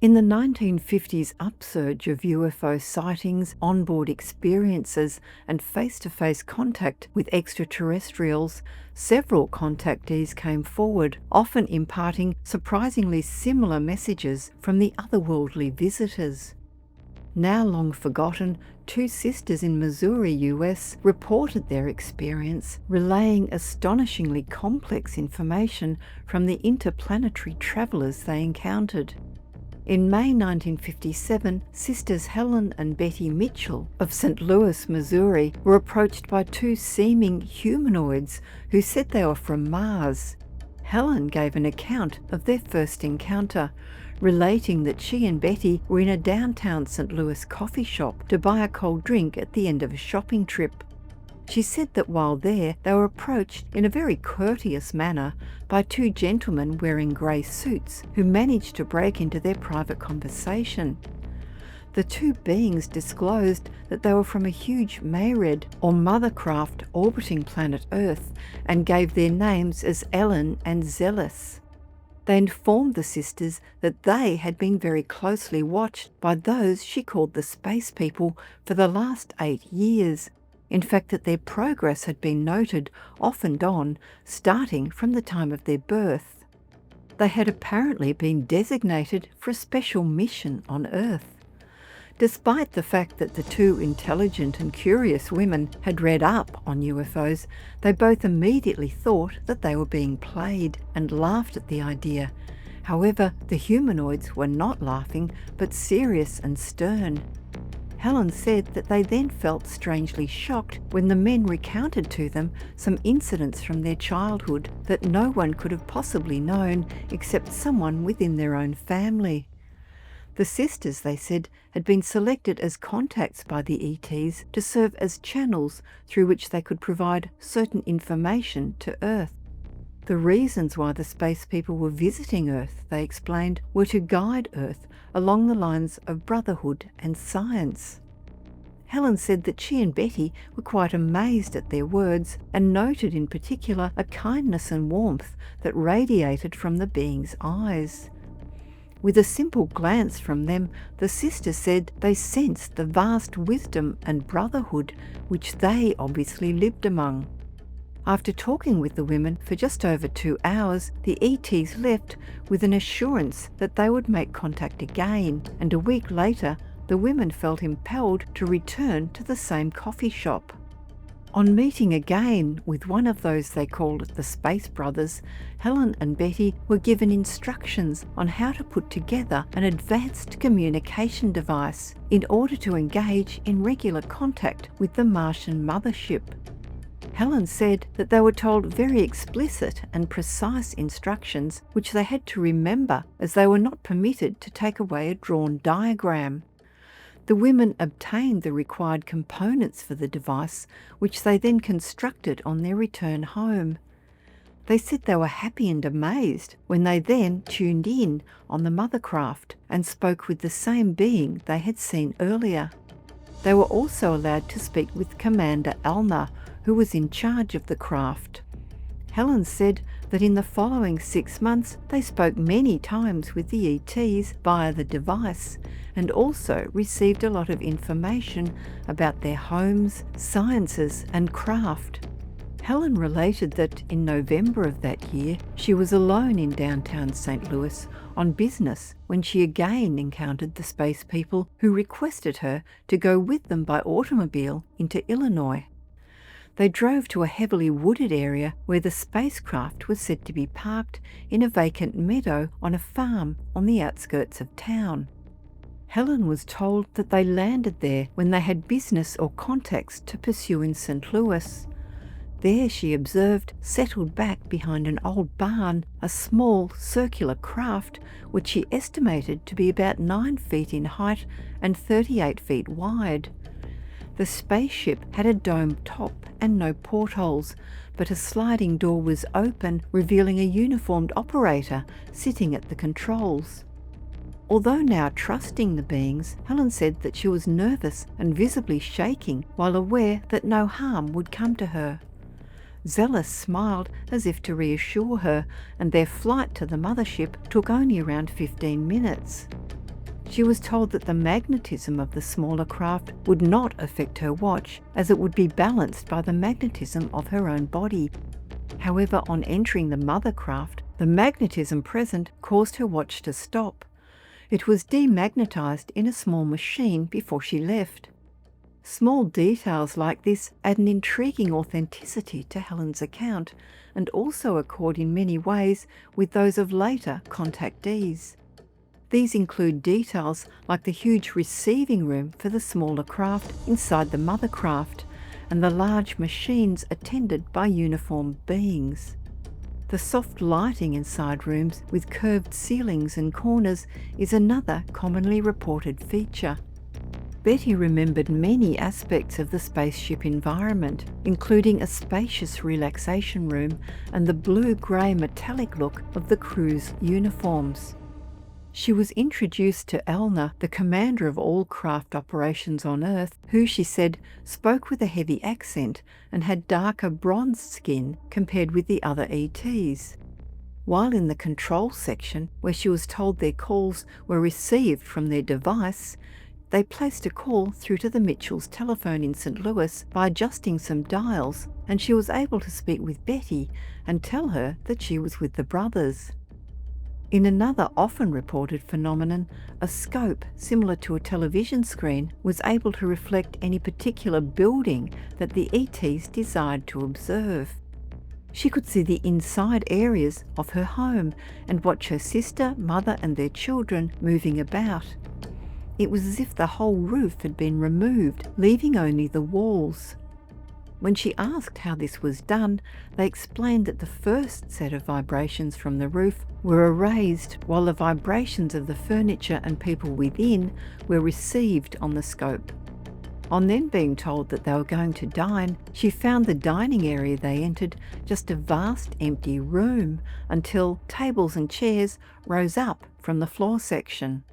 In the 1950s upsurge of UFO sightings, onboard experiences, and face-to-face contact with extraterrestrials, several contactees came forward, often imparting surprisingly similar messages from the otherworldly visitors. Now long forgotten, two sisters in Missouri, US, reported their experience, relaying astonishingly complex information from the interplanetary travellers they encountered. In May 1957, sisters Helen and Betty Mitchell of St. Louis, Missouri, were approached by two seeming humanoids who said they were from Mars. Helen gave an account of their first encounter, relating that she and Betty were in a downtown St. Louis coffee shop to buy a cold drink at the end of a shopping trip. She said that while there, they were approached in a very courteous manner by two gentlemen wearing grey suits who managed to break into their private conversation. The two beings disclosed that they were from a huge Mayred or mother craft orbiting planet Earth and gave their names as Ellen and Zealous. They informed the sisters that they had been very closely watched by those she called the space people for the last 8 years. In fact, that their progress had been noted off and on, starting from the time of their birth. They had apparently been designated for a special mission on Earth. Despite the fact that the two intelligent and curious women had read up on UFOs, they both immediately thought that they were being played and laughed at the idea. However, the humanoids were not laughing, but serious and stern. Helen said that they then felt strangely shocked when the men recounted to them some incidents from their childhood that no one could have possibly known except someone within their own family. The sisters, they said, had been selected as contacts by the ETs to serve as channels through which they could provide certain information to Earth. The reasons why the space people were visiting Earth, they explained, were to guide Earth along the lines of brotherhood and science. Helen said that she and Betty were quite amazed at their words and noted in particular a kindness and warmth that radiated from the beings' eyes. With a simple glance from them, the sisters said they sensed the vast wisdom and brotherhood which they obviously lived among. After talking with the women for just over 2 hours, the ETs left with an assurance that they would make contact again, and a week later, the women felt impelled to return to the same coffee shop. On meeting again with one of those they called the Space Brothers, Helen and Betty were given instructions on how to put together an advanced communication device in order to engage in regular contact with the Martian mothership. Helen said that they were told very explicit and precise instructions which they had to remember, as they were not permitted to take away a drawn diagram. The women obtained the required components for the device, which they then constructed on their return home. They said they were happy and amazed when they then tuned in on the mothercraft and spoke with the same being they had seen earlier. They were also allowed to speak with Commander Alner, who was in charge of the craft. Helen said that in the following 6 months they spoke many times with the ETs via the device and also received a lot of information about their homes, sciences and craft. Helen related that in November of that year she was alone in downtown St. Louis on business when she again encountered the space people who requested her to go with them by automobile into Illinois. They drove to a heavily wooded area where the spacecraft was said to be parked in a vacant meadow on a farm on the outskirts of town. Helen was told that they landed there when they had business or contacts to pursue in St. Louis. There, she observed, settled back behind an old barn, a small circular craft which she estimated to be about 9 feet in height and 38 feet wide. The spaceship had a domed top and no portholes, but a sliding door was open, revealing a uniformed operator sitting at the controls. Although now trusting the beings, Helen said that she was nervous and visibly shaking while aware that no harm would come to her. Zealous smiled as if to reassure her, and their flight to the mothership took only around 15 minutes. She was told that the magnetism of the smaller craft would not affect her watch, as it would be balanced by the magnetism of her own body. However, on entering the mother craft, the magnetism present caused her watch to stop. It was demagnetized in a small machine before she left. Small details like this add an intriguing authenticity to Helen's account, and also accord in many ways with those of later contactees. These include details like the huge receiving room for the smaller craft inside the mother craft, and the large machines attended by uniformed beings. The soft lighting inside rooms with curved ceilings and corners is another commonly reported feature. Betty remembered many aspects of the spaceship environment, including a spacious relaxation room and the blue-grey metallic look of the crew's uniforms. She was introduced to Elna, the commander of all craft operations on Earth, who, she said, spoke with a heavy accent and had darker bronzed skin compared with the other ETs. While in the control section, where she was told their calls were received from their device, they placed a call through to the Mitchells' telephone in St. Louis by adjusting some dials, and she was able to speak with Betty and tell her that she was with the brothers. In another often reported phenomenon, a scope similar to a television screen was able to reflect any particular building that the ETs desired to observe. She could see the inside areas of her home and watch her sister, mother and their children moving about. It was as if the whole roof had been removed, leaving only the walls. When she asked how this was done, they explained that the first set of vibrations from the roof were erased, while the vibrations of the furniture and people within were received on the scope. On then being told that they were going to dine, she found the dining area they entered just a vast empty room, until tables and chairs rose up from the floor section.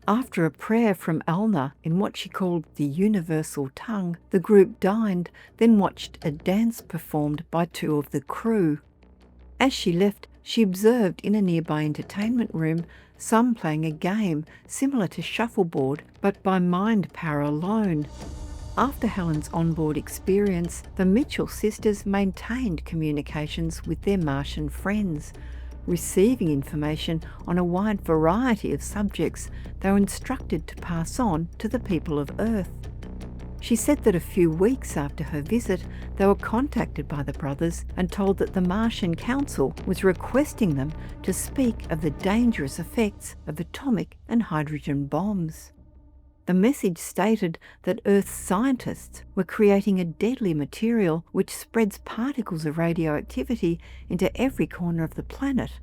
After a prayer from Elna in what she called the universal tongue, the group dined, then watched a dance performed by two of the crew. As she left, she observed in a nearby entertainment room some playing a game similar to shuffleboard, but by mind power alone. After Helen's onboard experience, the Mitchell sisters maintained communications with their Martian friends, receiving information on a wide variety of subjects they were instructed to pass on to the people of Earth. She said that a few weeks after her visit, they were contacted by the brothers and told that the Martian Council was requesting them to speak of the dangerous effects of atomic and hydrogen bombs. The message stated that Earth's scientists were creating a deadly material which spreads particles of radioactivity into every corner of the planet,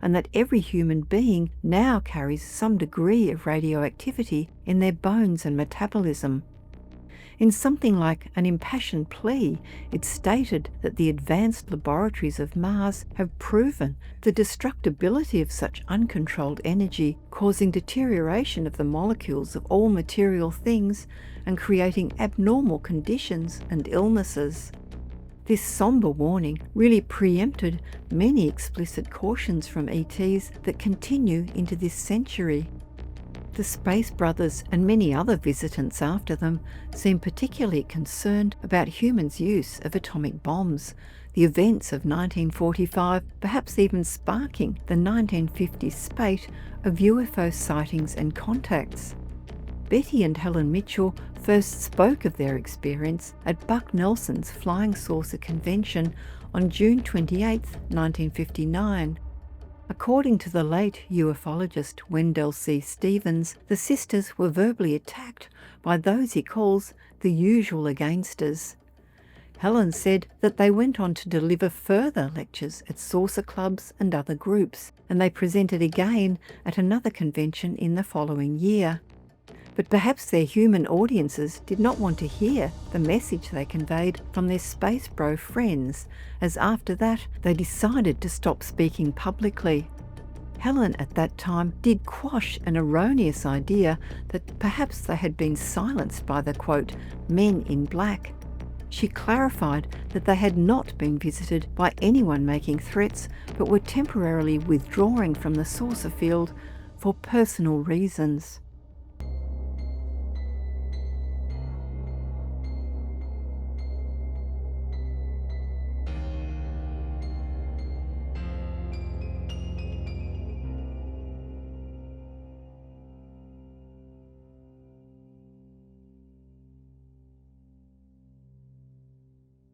and that every human being now carries some degree of radioactivity in their bones and metabolism. In something like an impassioned plea, it stated that the advanced laboratories of Mars have proven the destructibility of such uncontrolled energy, causing deterioration of the molecules of all material things and creating abnormal conditions and illnesses. This somber warning really preempted many explicit cautions from ETs that continue into this century. The Space Brothers and many other visitants after them seem particularly concerned about humans' use of atomic bombs, the events of 1945 perhaps even sparking the 1950s spate of UFO sightings and contacts. Betty and Helen Mitchell first spoke of their experience at Buck Nelson's Flying Saucer Convention on June 28, 1959. According to the late ufologist Wendell C. Stevens, the sisters were verbally attacked by those he calls the usual againsters. Helen said that they went on to deliver further lectures at saucer clubs and other groups, and they presented again at another convention in the following year. But perhaps their human audiences did not want to hear the message they conveyed from their space bro friends, as after that they decided to stop speaking publicly. Helen at that time did quash an erroneous idea that perhaps they had been silenced by the, quote, men in black. She clarified that they had not been visited by anyone making threats, but were temporarily withdrawing from the saucer field for personal reasons.